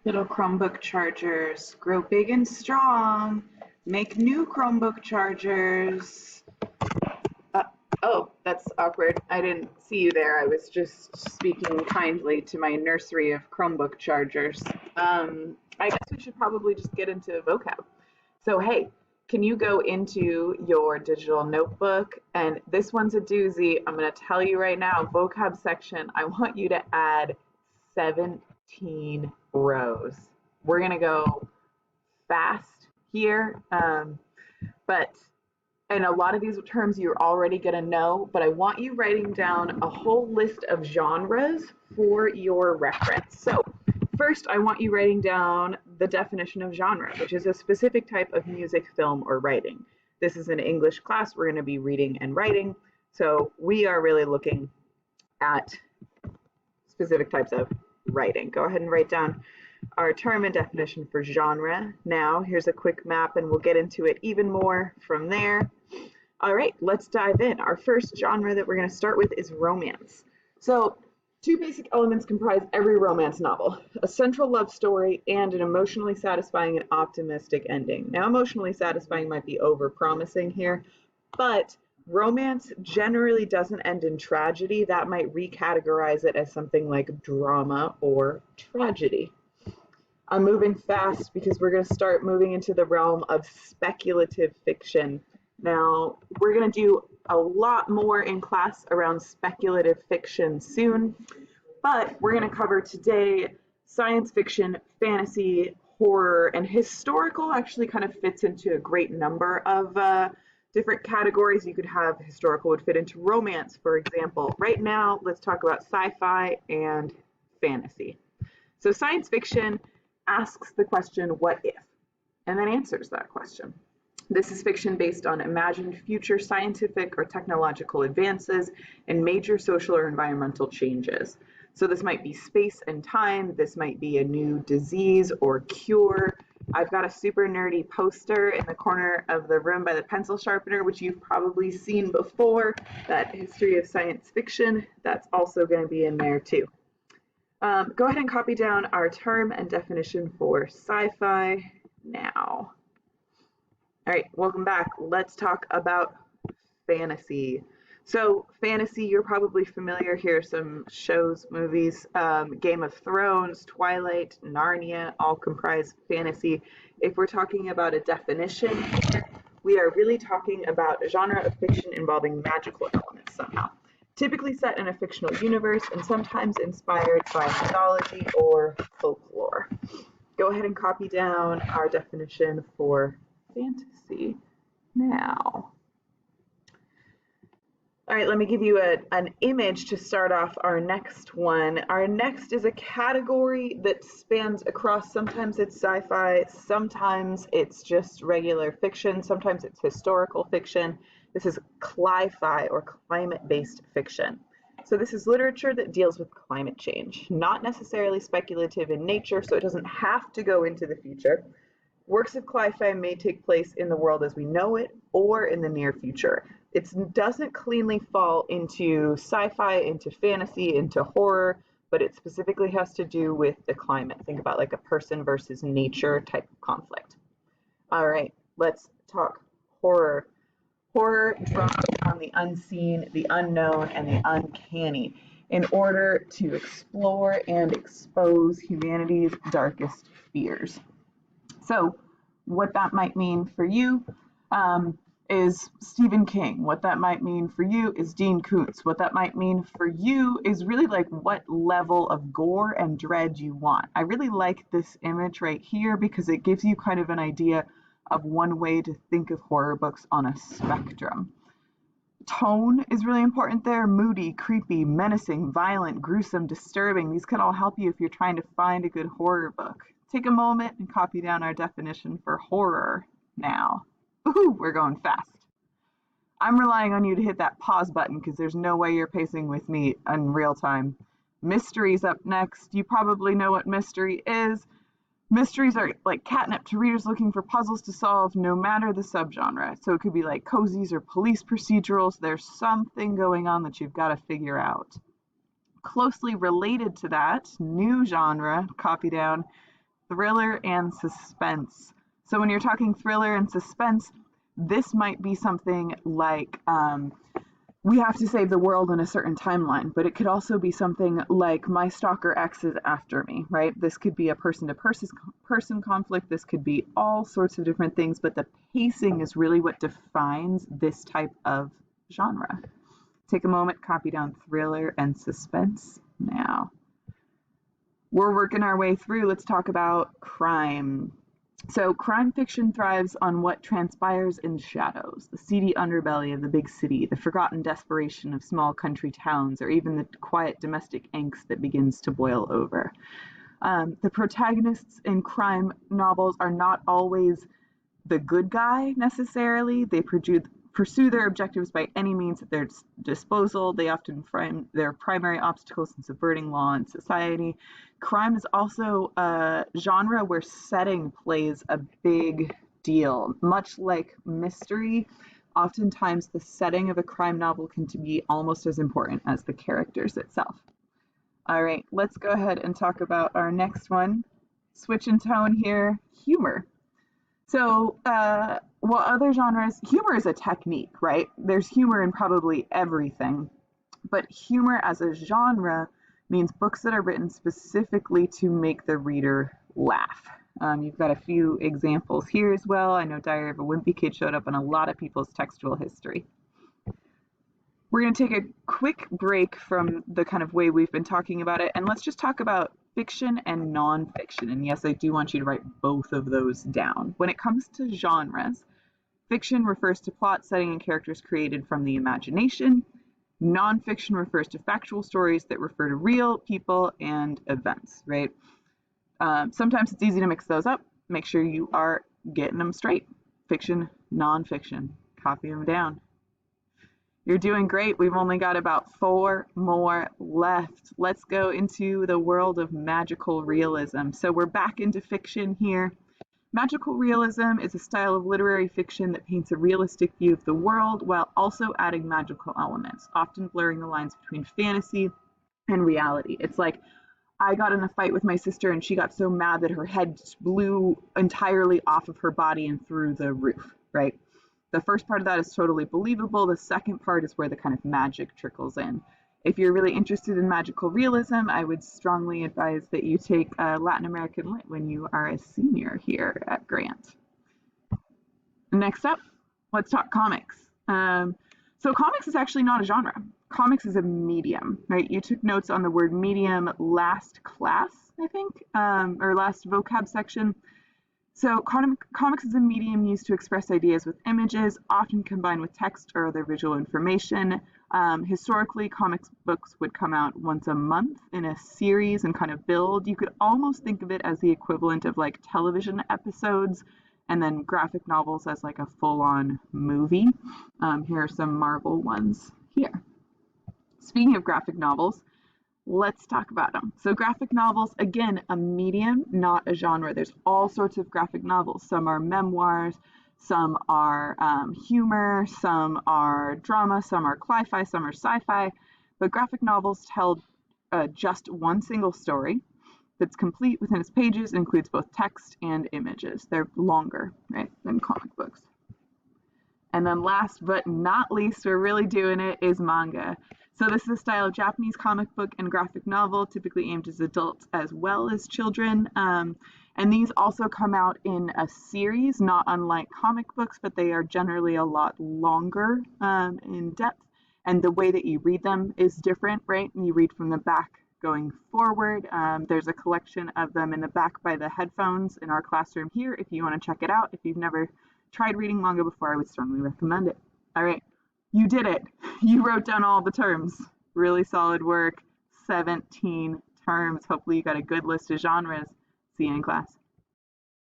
Little Chromebook chargers, grow big and strong. Make new Chromebook chargers. Uh, oh, that's awkward. I didn't see you there. I was just speaking kindly to my nursery of Chromebook chargers. I guess we should probably just get into vocab. So, hey, can you go into your digital notebook? And this one's a doozy. I'm going to tell you right now, vocab section, I want you to add 17 rows. We're going to go fast here, and a lot of these terms you're already going to know, but I want you writing down a whole list of genres for your reference. So first, I want you writing down the definition of genre, which is a specific type of music, film, or writing. This is an English class. We're going to be reading and writing. So we are really looking at specific types of writing. Go ahead and write down our term and definition for genre. Now, here's a quick map, and we'll get into it even more from there. All right, let's dive in. Our first genre that we're going to start with is romance. So, two basic elements comprise every romance novel: a central love story and an emotionally satisfying and optimistic ending. Now, emotionally satisfying might be over-promising here, but romance generally doesn't end in tragedy. That might recategorize it as something like drama or tragedy. I'm moving fast because we're going to start moving into the realm of speculative fiction. Now, we're going to do a lot more in class around speculative fiction soon, but we're going to cover today science fiction, fantasy, horror, and historical actually kind of fits into a great number of different categories. You could have historical would fit into romance, for example. Right now, let's talk about sci-fi and fantasy. So science fiction asks the question, what if? And then answers that question. This is fiction based on imagined future scientific or technological advances and major social or environmental changes. So this might be space and time. This might be a new disease or cure. I've got a super nerdy poster in the corner of the room by the pencil sharpener, which you've probably seen before, that history of science fiction. That's also going to be in there too. Go ahead and copy down our term and definition for sci-fi now. All right, welcome back. Let's talk about fantasy. So fantasy, you're probably familiar. Here are some shows, movies. Game of Thrones, Twilight, Narnia, all comprise fantasy. If we're talking about a definition here, we are really talking about a genre of fiction involving magical elements somehow. Typically set in a fictional universe and sometimes inspired by mythology or folklore. Go ahead and copy down our definition for fantasy now. All right, let me give you an image to start off our next one. Our next is a category that spans across, sometimes it's sci-fi, sometimes it's just regular fiction, sometimes it's historical fiction. This is cli-fi or climate-based fiction. So this is literature that deals with climate change, not necessarily speculative in nature, so it doesn't have to go into the future. Works of cli-fi may take place in the world as we know it or in the near future. It doesn't cleanly fall into sci-fi, into fantasy, into horror, but it specifically has to do with the climate. Think about like a person versus nature type of conflict. All right, let's talk horror. Horror draws on the unseen, the unknown, and the uncanny in order to explore and expose humanity's darkest fears. So what that might mean for you is Stephen King. What that might mean for you is Dean Koontz. What that might mean for you is really like what level of gore and dread you want. I really like this image right here because it gives you kind of an idea of one way to think of horror books on a spectrum. Tone is really important there. Moody, creepy, menacing, violent, gruesome, disturbing. These can all help you if you're trying to find a good horror book. Take a moment and copy down our definition for horror now. Ooh, we're going fast. I'm relying on you to hit that pause button because there's no way you're pacing with me in real time. Mystery's up next. You probably know what mystery is. Mysteries are like catnip to readers looking for puzzles to solve, no matter the subgenre. So it could be like cozies or police procedurals. There's something going on that you've got to figure out. Closely related to that, new genre, copy down, thriller and suspense. So when you're talking thriller and suspense, this might be something like we have to save the world in a certain timeline, but it could also be something like my stalker X is after me, right? This could be a person-to-person conflict. This could be all sorts of different things, but the pacing is really what defines this type of genre. Take a moment, copy down thriller and suspense now. We're working our way through. Let's talk about crime. So crime fiction thrives on what transpires in shadows, the seedy underbelly of the big city, the forgotten desperation of small country towns, or even the quiet domestic angst that begins to boil over. The protagonists in crime novels are not always the good guy necessarily. They pursue their objectives by any means at their disposal. They often frame their primary obstacles in subverting law and society. Crime is also a genre where setting plays a big deal. Much like mystery, oftentimes the setting of a crime novel can be almost as important as the characters itself. All right, let's go ahead and talk about our next one. Switch in tone here, humor. So, while other genres, humor is a technique, right? There's humor in probably everything, but humor as a genre means books that are written specifically to make the reader laugh. You've got a few examples here as well. I know Diary of a Wimpy Kid showed up in a lot of people's textual history. We're going to take a quick break from the kind of way we've been talking about it, and let's just talk about fiction and nonfiction. And yes, I do want you to write both of those down. When it comes to genres, fiction refers to plot, setting, and characters created from the imagination. Nonfiction refers to factual stories that refer to real people and events, right? Sometimes it's easy to mix those up. Make sure you are getting them straight. Fiction, nonfiction. Copy them down. You're doing great. We've only got about 4 more left. Let's go into the world of magical realism. So we're back into fiction here. Magical realism is a style of literary fiction that paints a realistic view of the world while also adding magical elements, often blurring the lines between fantasy and reality. It's like I got in a fight with my sister and she got so mad that her head blew entirely off of her body and through the roof, right? The first part of that is totally believable. The second part is where the kind of magic trickles in. If you're really interested in magical realism, I would strongly advise that you take Latin American Lit when you are a senior here at Grant. Next up, let's talk comics. So comics is actually not a genre. Comics is a medium, right? You took notes on the word medium last class, I think, or last vocab section. So comics is a medium used to express ideas with images, often combined with text or other visual information. Historically, comics books would come out once a month in a series and kind of build. You could almost think of it as the equivalent of like television episodes and then graphic novels as like a full-on movie. Here are some Marvel ones here. Speaking of graphic novels, let's talk about them. So graphic novels, again, a medium, not a genre. There's all sorts of graphic novels. Some are memoirs, some are humor, some are drama, some are cli-fi, some are sci-fi. But graphic novels tell just one single story that's complete within its pages, includes both text and images. They're longer, right, than comic books. And then last but not least, we're really doing it, is manga. So this is a style of Japanese comic book and graphic novel, typically aimed at adults as well as children. And these also come out in a series, not unlike comic books, but they are generally a lot longer in depth. And the way that you read them is different, right? And you read from the back going forward. There's a collection of them in the back by the headphones in our classroom here. If you want to check it out, if you've never tried reading manga before, I would strongly recommend it. All right. You did it. You wrote down all the terms. Really solid work. 17 terms. Hopefully you got a good list of genres. See you in class.